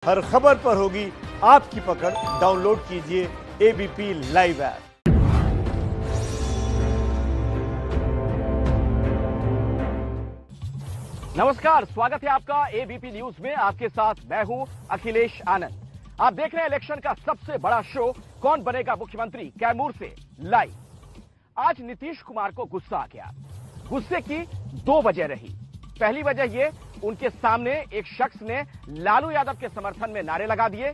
हर खबर पर होगी आपकी पकड़। डाउनलोड कीजिए एबीपी लाइव ऐप। नमस्कार, स्वागत है आपका एबीपी न्यूज में। आपके साथ मैं हूं अखिलेश आनंद। आप देख रहे हैं इलेक्शन का सबसे बड़ा शो कौन बनेगा मुख्यमंत्री, कैमूर से लाइव। आज नीतीश कुमार को गुस्सा आ गया। गुस्से की दो वजह रही। पहली वजह यह, उनके सामने एक शख्स ने लालू यादव के समर्थन में नारे लगा दिए।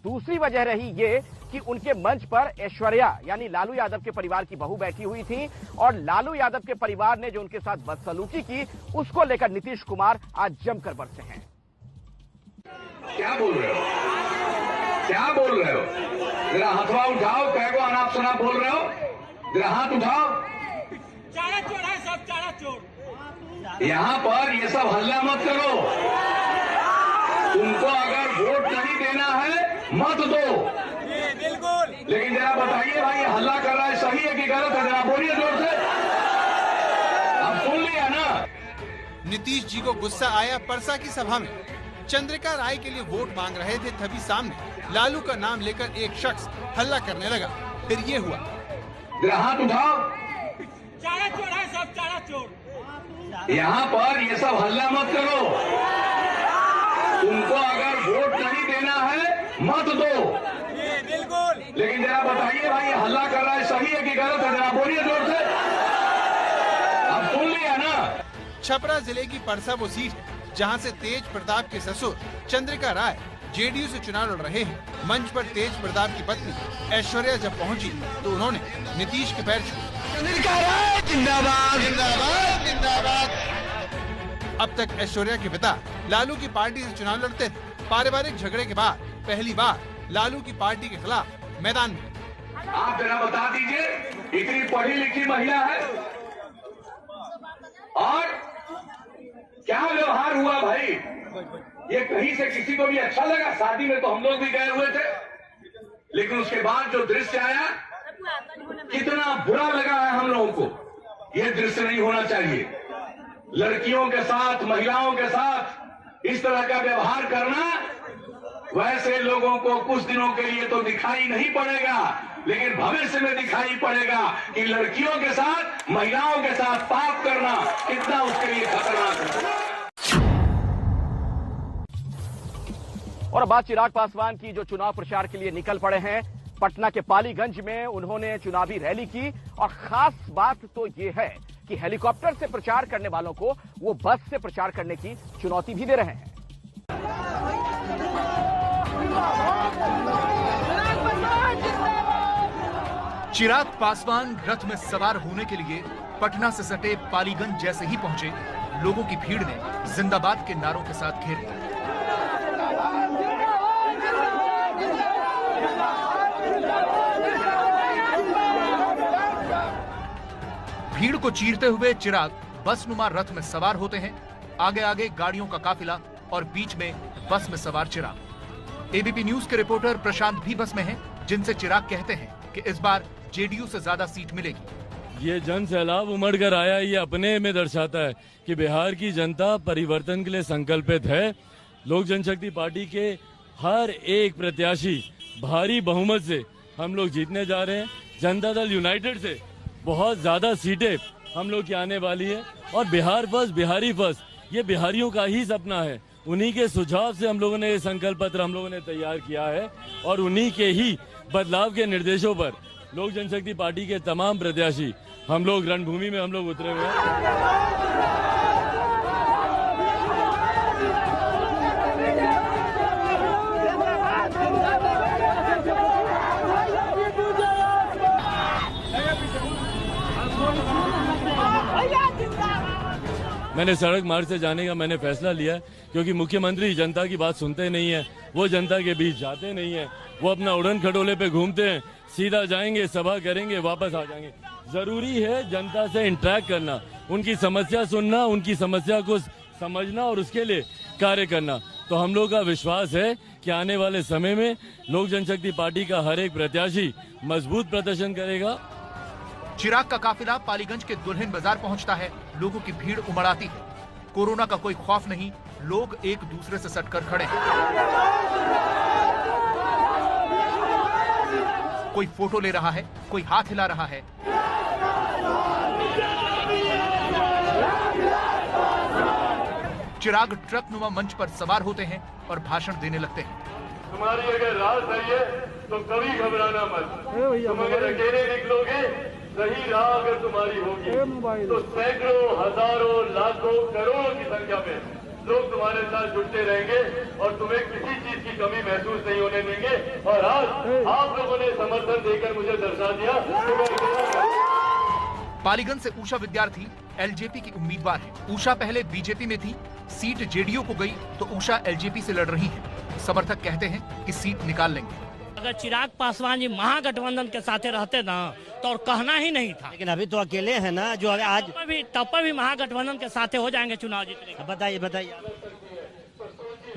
दूसरी वजह रही ये कि उनके मंच पर ऐश्वर्या यानी लालू यादव के परिवार की बहू बैठी हुई थी और लालू यादव के परिवार ने जो उनके साथ बदसलूकी की, उसको लेकर नीतीश कुमार आज जमकर बरसे हैं। क्या बोल रहे हो? क्या बोल रहे हो? जरा हथवा उठाओ। कैगो अनाप शनाप बोल रहे हो? जरा हाथ उठाओ। चारा चोर है सब, चारा चोर। यहाँ पर ये सब हल्ला मत करो। तुमको अगर वोट नहीं देना है मत दो। बिल्कुल। लेकिन जरा बताइए भाई, ये हल्ला कर रहा है सही है कि गलत है? जरा बोलिए जोर से। अब सुन लिया ना। नीतीश जी को गुस्सा आया परसा की सभा में। चंद्रिका राय के लिए वोट मांग रहे थे, तभी सामने लालू का नाम लेकर एक शख्स हल्ला करने लगा। फिर ये हुआ। जरा हाथ उठाओ। चारा चोर है सब, चारा चोर। यहाँ पर ये सब हल्ला मत करो। तुमको अगर वोट नहीं देना है मत दो। बिल्कुल। लेकिन जरा बताइए भाई, ये हल्ला कर रहा है सही है कि गलत है? जरा बोलिए जोर से। अब सुन लिया ना। छपरा जिले की परसा वो सीट है जहां से तेज प्रताप के ससुर चंद्रिका राय जेडीयू से चुनाव लड़ रहे हैं। मंच पर तेज प्रताप की पत्नी ऐश्वर्या जब पहुंची तो उन्होंने नीतीश के पैर छुए। चंद्रिका राय जिंदाबाद, जिंदाबाद, जिंदाबाद। अब तक ऐश्वर्या के पिता लालू की पार्टी से चुनाव लड़ते थे। पारिवारिक झगड़े के बाद पहली बार लालू की पार्टी के खिलाफ मैदान में। आप जरा बता दीजिए, इतनी पढ़ी लिखी महिला है और क्या व्यवहार हुआ भाई? ये कहीं से किसी को भी अच्छा लगा? शादी में तो हम लोग भी गए हुए थे, लेकिन उसके बाद जो दृश्य आया कितना बुरा लगा है हम लोगों को। ये दृश्य नहीं होना चाहिए। लड़कियों के साथ, महिलाओं के साथ इस तरह का व्यवहार करना, वैसे लोगों को कुछ दिनों के लिए तो दिखाई नहीं पड़ेगा, लेकिन भविष्य में दिखाई पड़ेगा कि लड़कियों के साथ, महिलाओं के साथ पाप करना कितना उसके लिए खतरनाक है। और बात चिराग पासवान की, जो चुनाव प्रचार के लिए निकल पड़े हैं। पटना के पालीगंज में उन्होंने चुनावी रैली की और खास बात तो ये है कि हेलीकॉप्टर से प्रचार करने वालों को वो बस से प्रचार करने की चुनौती भी दे रहे हैं। चिराग पासवान रथ में सवार होने के लिए पटना से सटे पालीगंज जैसे ही पहुंचे, लोगों की भीड़ ने जिंदाबाद के नारों के साथ घेर लिया। भीड़ को चीरते हुए चिराग बसनुमा रथ में सवार होते हैं। आगे आगे गाड़ियों का काफिला और बीच में बस में सवार चिराग। एबीपी न्यूज के रिपोर्टर प्रशांत भी बस में हैं, जिनसे चिराग कहते हैं कि इस बार जेडीयू से ज्यादा सीट मिलेगी। ये जन सैलाब उमड़ कर आया, ये अपने में दर्शाता है कि बिहार की जनता परिवर्तन के लिए संकल्पित है। लोक जनशक्ति पार्टी के हर एक प्रत्याशी भारी बहुमत से हम लोग जीतने जा रहे हैं। जनता दल यूनाइटेड से बहुत ज्यादा सीटें हम लोग की आने वाली है और बिहार फर्स्ट, बिहारी फर्स्ट, ये बिहारियों का ही सपना है। उन्हीं के सुझाव से हम लोगों ने ये संकल्प पत्र हम लोगों ने तैयार किया है और उन्हीं के ही बदलाव के निर्देशों पर लोक जनशक्ति पार्टी के तमाम प्रत्याशी हम लोग रणभूमि में हम लोग उतरे हुए हैं। मैंने सड़क मार्ग से जाने का मैंने फैसला लिया है, क्योंकि मुख्यमंत्री जनता की बात सुनते नहीं है, वो जनता के बीच जाते नहीं है, वो अपना उड़न खटोले पे घूमते हैं, सीधा जाएंगे, सभा करेंगे, वापस आ जाएंगे। जरूरी है जनता से इंटरेक्ट करना, उनकी समस्या सुनना, उनकी समस्या को समझना और उसके लिए कार्य करना। तो हम लोग का विश्वास है कि आने वाले समय में लोक जनशक्ति पार्टी का हर एक प्रत्याशी मजबूत प्रदर्शन करेगा। चिराग का काफिला पालीगंज के दुल्हिन बाजार पहुंचता है। लोगों की भीड़ उमड़ आती है। कोरोना का कोई खौफ नहीं, लोग एक दूसरे से सटकर खड़े हैं। कोई फोटो ले रहा है, कोई हाथ हिला रहा है। चिराग ट्रक नुमा मंच पर सवार होते हैं और भाषण देने लगते हैं। तुम्हारी अगर राह सही है तो कभी घबराना मत। तुम अगर अकेले निकलोगे, सही राह अगर तुम्हारी होगी तो सैकड़ों, हजारों, लाखों, करोड़ों की संख्या में लोग तुम्हारे साथ जुटते रहेंगे और तुम्हें किसी चीज की कमी महसूस नहीं होने देंगे। और आज आप लोगों ने समर्थन देकर मुझे दर्शा दिया। पालीगंज से उषा विद्यार्थी एलजेपी की उम्मीदवार है। उषा पहले बीजेपी में थी, सीट जेडीयू को गई तो उषा एलजेपी से लड़ रही है। समर्थक कहते हैं कि सीट निकाल लेंगे। अगर चिराग पासवान जी महागठबंधन के साथ रहते ना तो और कहना ही नहीं था, लेकिन अभी तो अकेले हैं ना, जो आज तब पर भी महागठबंधन के साथ हो जाएंगे चुनाव जीतने। बताइए।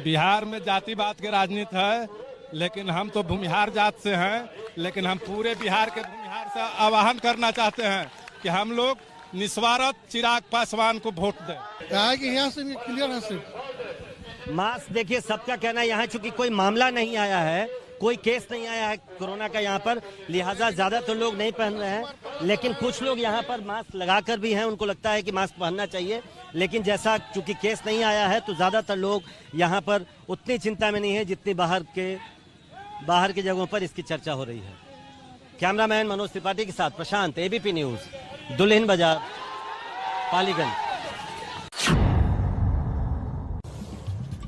बिहार में जातिवाद के राजनीति है, लेकिन हम तो भूमिहार जात से हैं, लेकिन हम पूरे बिहार के भूमिहार से आह्वान करना चाहते हैं कि हम लोग निस्वार्थ चिराग पासवान को वोट दें। कहा कि यहाँ से भी क्लियर है सिर्फ मास्क। देखिए, सबका कहना है यहाँ चूंकि कोई मामला नहीं आया है, कोई केस नहीं आया है कोरोना का यहाँ पर, लिहाजा ज्यादा तो लोग नहीं पहन रहे हैं, लेकिन कुछ लोग यहाँ पर मास्क लगाकर भी हैं। उनको लगता है कि मास्क पहनना चाहिए, लेकिन जैसा चूंकि केस नहीं आया है तो ज्यादातर लोग यहाँ पर उतनी चिंता में नहीं है जितनी बाहर की जगहों पर इसकी चर्चा हो रही है। कैमरामैन मनोज त्रिपाठी के साथ प्रशांत, एबीपी न्यूज, दुल्हिन बाजार, पालीगंज।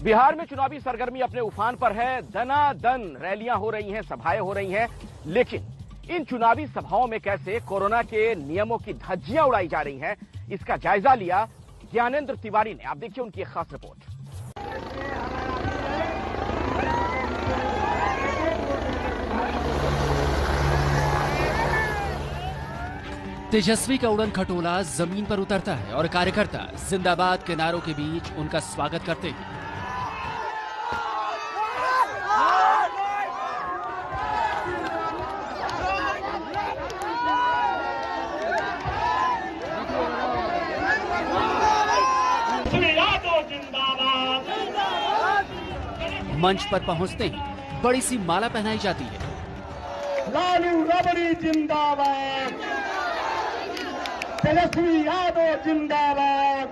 बिहार में चुनावी सरगर्मी अपने उफान पर है। दनादन रैलियां हो रही हैं, सभाएं हो रही हैं, लेकिन इन चुनावी सभाओं में कैसे कोरोना के नियमों की धज्जियां उड़ाई जा रही हैं, इसका जायजा लिया ज्ञानेंद्र तिवारी ने। आप देखिए उनकी एक खास रिपोर्ट। तेजस्वी का उड़न खटोला जमीन पर उतरता है और कार्यकर्ता जिंदाबाद के नारों के बीच उनका स्वागत करते हैं। मंच पर पहुंचते ही बड़ी सी माला पहनाई जाती है। लालू रबड़ी जिंदाबाद, तेजस्वी यादव जिंदाबाद।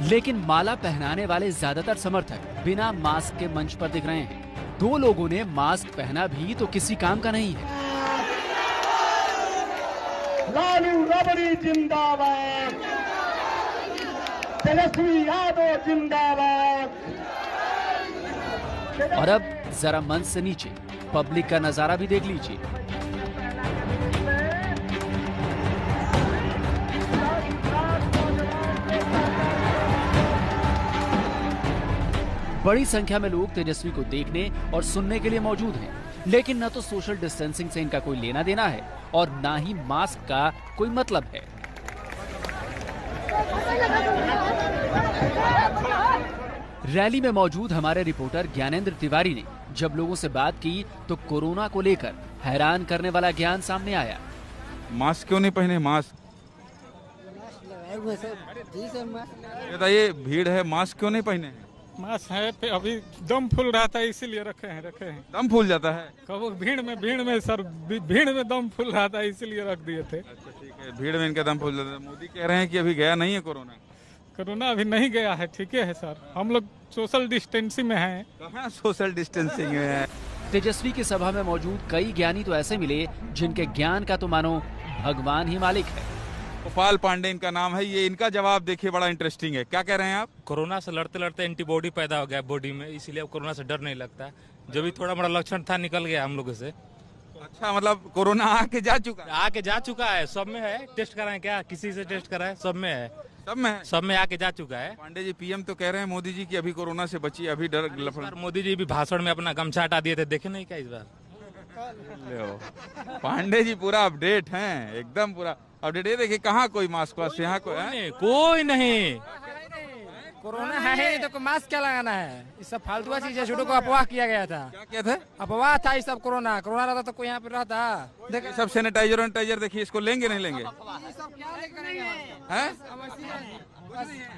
लेकिन माला पहनाने वाले ज्यादातर समर्थक बिना मास्क के मंच पर दिख रहे हैं। दो लोगों ने मास्क पहना भी तो किसी काम का नहीं है। लालू रबड़ी जिंदाबाद, तेजस्वी यादव जिंदाबाद। और अब जरा मंच से नीचे पब्लिक का नजारा भी देख लीजिए। बड़ी संख्या में लोग तेजस्वी को देखने और सुनने के लिए मौजूद हैं, लेकिन न तो सोशल डिस्टेंसिंग से इनका कोई लेना देना है और ना ही मास्क का कोई मतलब है। रैली में मौजूद हमारे रिपोर्टर ज्ञानेंद्र तिवारी ने जब लोगों से बात की तो कोरोना को लेकर हैरान करने वाला ज्ञान सामने आया। मास्क क्यों नहीं पहने? मास्क बताइए, भीड़ है, मास्क क्यों नहीं पहने? मास्क है, अभी दम फूल रहा था इसीलिए रखे हैं। दम फूल जाता है कब? भीड़ में सर, भीड़ में दम फूल रहा था इसीलिए रख दिए थे। अच्छा ठीक है, भीड़ में इनका दम फूल जाता है। मोदी कह रहे हैं कि अभी गया नहीं है कोरोना। कोरोना अभी नहीं गया है, ठीक है सर, हम लोग सोशल डिस्टेंसिंग में हैं। कहाँ सोशल डिस्टेंसिंग में है? तेजस्वी की सभा में मौजूद कई ज्ञानी तो ऐसे मिले जिनके ज्ञान का तो मानो भगवान ही मालिक है। गोपाल पांडे इनका नाम है। ये इनका जवाब देखिए, बड़ा इंटरेस्टिंग है। क्या कह रहे हैं आप? कोरोना से लड़ते लड़ते एंटीबॉडी पैदा हो गया बॉडी में, इसीलिए कोरोना से डर नहीं लगता। जो भी थोड़ा बड़ा लक्षण था निकल गया हम लोगों से। अच्छा, मतलब कोरोना आके जा चुका है, सब में है। टेस्ट कराए क्या? किसी से टेस्ट कराए? सब में है, सब में आके जा चुका है। पांडे जी पीएम तो कह रहे हैं मोदी जी की अभी कोरोना से बची, अभी डर। मोदी जी भी भाषण में अपना गमछा हटा दिए थे, देखे नहीं क्या इस बार? पांडे जी पूरा अपडेट हैं, एकदम पूरा अपडेट। ये देखिए, कहाँ कोई मास्क वास्क यहाँ कोई नहीं। कोरोना है ही नहीं तो मास्क क्या लगाना है? ये सब फालतू चीजें, छोटों को अफवाह किया गया था। क्या था? अफवाह था ये सब। कोरोना रहता तो कोई यहाँ पे रहता। देखिए सब सैनिटाइजर देखिए, इसको लेंगे नहीं लेंगे?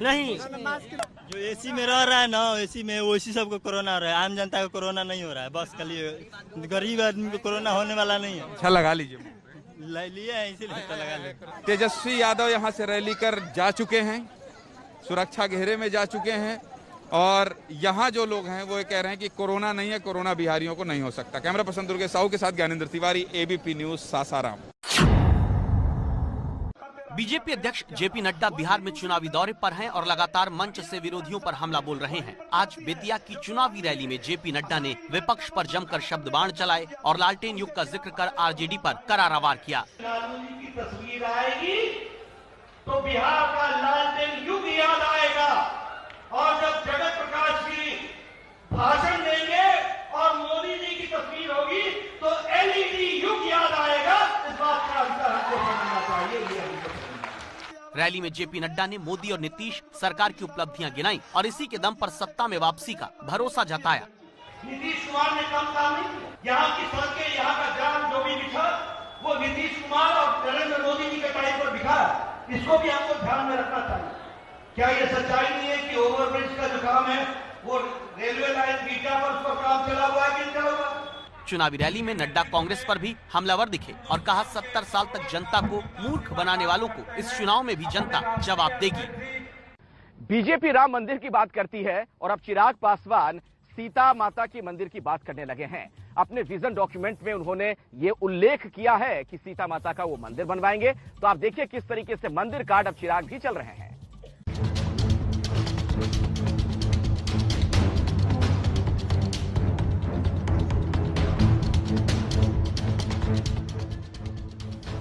नहीं। जो एसी में रह रहा है ना, एसी में वैसी सबको कोरोना हो रहा है, आम जनता को कोरोना नहीं हो रहा है। बस खाली गरीब आदमी को कोरोना होने वाला नहीं है। अच्छा लगा लीजिए, लिए हैं इसीलिए तो लगा लीजिए। तेजस्वी यादव यहाँ से रैली कर जा चुके हैं, सुरक्षा घेरे में जा चुके हैं और यहाँ जो लोग हैं वो ये कह रहे हैं कि कोरोना नहीं है, कोरोना बिहारियों को नहीं हो सकता। कैमरा पर्सन दुर्गेश साहू के साथ Gyanendra Tiwari, ABP news, Sasaram. BJP अध्यक्ष जेपी नड्डा बिहार में चुनावी दौरे पर हैं और लगातार मंच से विरोधियों पर हमला बोल रहे हैं। आज बेतिया की चुनावी रैली में जेपी नड्डा ने विपक्ष पर जमकर शब्द बाण चलाए और लालटेन युग का जिक्र कर आरजेडी पर करारा वार किया। लालू जी की तस्वीर आएगी तो बिहार का लालटेन युग याद आएगा और जब जगत प्रकाश जी भाषण देंगे और मोदी जी की तस्वीर होगी तो एलईडी युग याद आएगा। इस बात का अंतर हमको समझना चाहिए। रैली में जेपी नड्डा ने मोदी और नीतीश सरकार की उपलब्धियां गिनाई और इसी के दम पर सत्ता में वापसी का भरोसा जताया। नीतीश कुमार ने कम काम नहीं किया। यहाँ की सड़कें, यहाँ का जाम जो भी बिछा वो नीतीश कुमार और नरेंद्र मोदी जी के टाइम पर बिखा। इसको भी हमको ध्यान में रखना चाहिए। क्या ये सच्चाई नहीं है कि ओवरब्रिज का जो काम है वो रेलवे लाइन बीटा पर उसका काम चला हुआ है कि नहीं चला हुआ? चुनावी रैली में नड्डा कांग्रेस पर भी हमलावर दिखे और कहा 70 साल तक जनता को मूर्ख बनाने वालों को इस चुनाव में भी जनता जवाब देगी। बीजेपी राम मंदिर की बात करती है और अब चिराग पासवान सीता माता की मंदिर की बात करने लगे हैं। अपने विजन डॉक्यूमेंट में उन्होंने ये उल्लेख किया है कि सीता माता का वो मंदिर बनवाएंगे। तो आप देखिए किस तरीके से मंदिर कार्ड अब चिराग भी चल रहे हैं।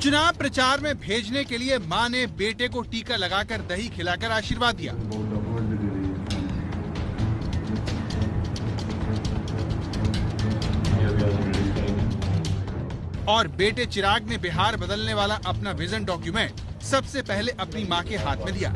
चुनाव प्रचार में भेजने के लिए मां ने बेटे को टीका लगाकर दही खिलाकर आशीर्वाद दिया। और बेटे चिराग ने बिहार बदलने वाला अपना विजन डॉक्यूमेंट सबसे पहले अपनी मां के हाथ में दिया।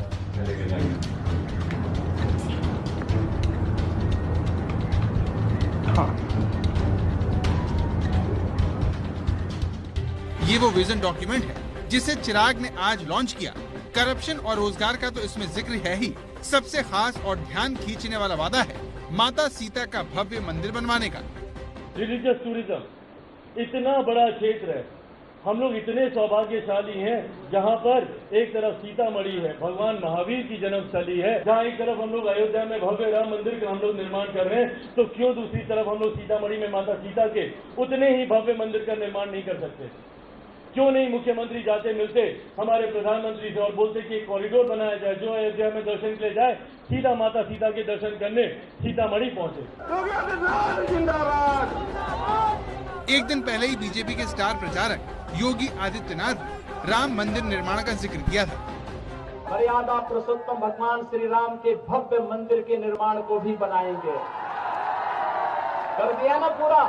ये वो विजन डॉक्यूमेंट है जिसे चिराग ने आज लॉन्च किया। करप्शन और रोजगार का तो इसमें जिक्र है ही, सबसे खास और ध्यान खींचने वाला वादा है माता सीता का भव्य मंदिर बनवाने का। रिलीजियस टूरिज्म इतना बड़ा क्षेत्र है, हम लोग इतने सौभाग्यशाली हैं जहां पर एक तरफ सीतामढ़ी है, भगवान महावीर की जन्मस्थली है, जहां एक तरफ हम लोग अयोध्या में भव्य राम मंदिर का हम लोग निर्माण कर रहे हैं, तो क्यों दूसरी तरफ हम लोग सीतामढ़ी में माता सीता के उतने ही भव्य मंदिर का निर्माण नहीं कर सकते? क्यों नहीं मुख्यमंत्री जाते मिलते हमारे प्रधानमंत्री से और बोलते कि एक कॉरिडोर बनाया जाए, जो अयोध्या में दर्शन के लिए जाए सीधा माता सीता के दर्शन करने सीतामढ़ी पहुंचे। एक दिन पहले ही बीजेपी के स्टार प्रचारक योगी आदित्यनाथ राम मंदिर निर्माण का जिक्र किया था। मर्यादा पुरुषोत्तम भगवान श्री राम के भव्य मंदिर के निर्माण को भी बनाएंगे। कर दिया ना पूरा।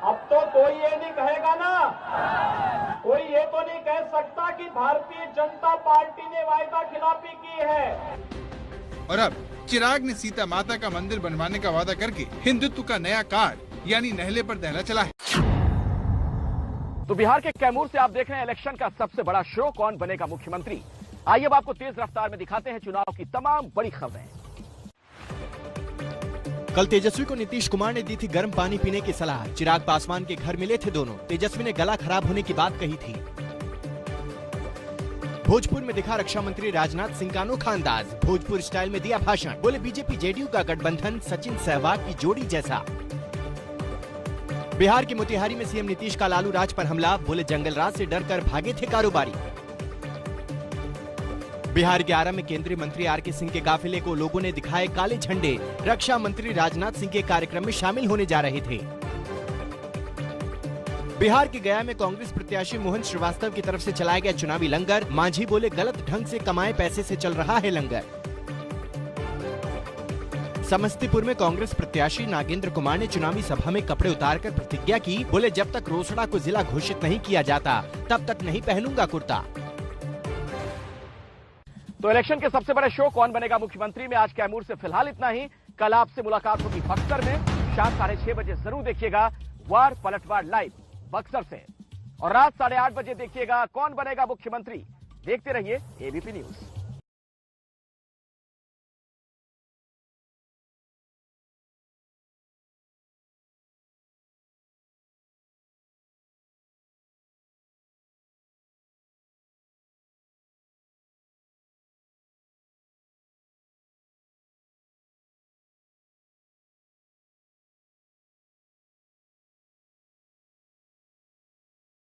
अब तो कोई ये नहीं कहेगा ना, कोई ये तो नहीं कह सकता कि भारतीय जनता पार्टी ने वायदा खिलाफी की है। और अब चिराग ने सीता माता का मंदिर बनवाने का वादा करके हिंदुत्व का नया कार्ड यानी नहले पर दहला चला है। तो बिहार के कैमूर से आप देख रहे हैं इलेक्शन का सबसे बड़ा शो, कौन बनेगा मुख्यमंत्री। आइए अब आपको तेज रफ्तार में दिखाते हैं चुनाव की तमाम बड़ी खबरें। कल तेजस्वी को नीतीश कुमार ने दी थी गर्म पानी पीने की सलाह। चिराग पासवान के घर मिले थे दोनों। तेजस्वी ने गला खराब होने की बात कही थी। भोजपुर में दिखा रक्षा मंत्री राजनाथ सिंह का अनोखा अंदाज। भोजपुर स्टाइल में दिया भाषण। बोले बीजेपी जेडीयू का गठबंधन सचिन सहवाग की जोड़ी जैसा। बिहार के मोतिहारी में सीएम नीतीश का लालू राज पर हमला। बोले जंगल राज से डरकर भागे थे कारोबारी। बिहार के आरा में केंद्रीय मंत्री आरके सिंह के काफिले को लोगों ने दिखाए काले झंडे। रक्षा मंत्री राजनाथ सिंह के कार्यक्रम में शामिल होने जा रहे थे। बिहार के गया में कांग्रेस प्रत्याशी मोहन श्रीवास्तव की तरफ से चलाया गया चुनावी लंगर। मांझी बोले गलत ढंग से कमाए पैसे से चल रहा है लंगर। समस्तीपुर में कांग्रेस प्रत्याशी नागेंद्र कुमार ने चुनावी सभा में कपड़े उतारकर प्रतिज्ञा की। बोले जब तक रोसड़ा को जिला घोषित नहीं किया जाता तब तक नहीं पहनूंगा कुर्ता। तो इलेक्शन के सबसे बड़े शो कौन बनेगा मुख्यमंत्री में आज कैमूर से फिलहाल इतना ही। कल आपसे मुलाकात होगी बक्सर में। शाम 6:30 बजे जरूर देखिएगा वार पलटवार लाइव बक्सर से, और रात 8:30 बजे देखिएगा कौन बनेगा मुख्यमंत्री देखते रहिए एबीपी न्यूज।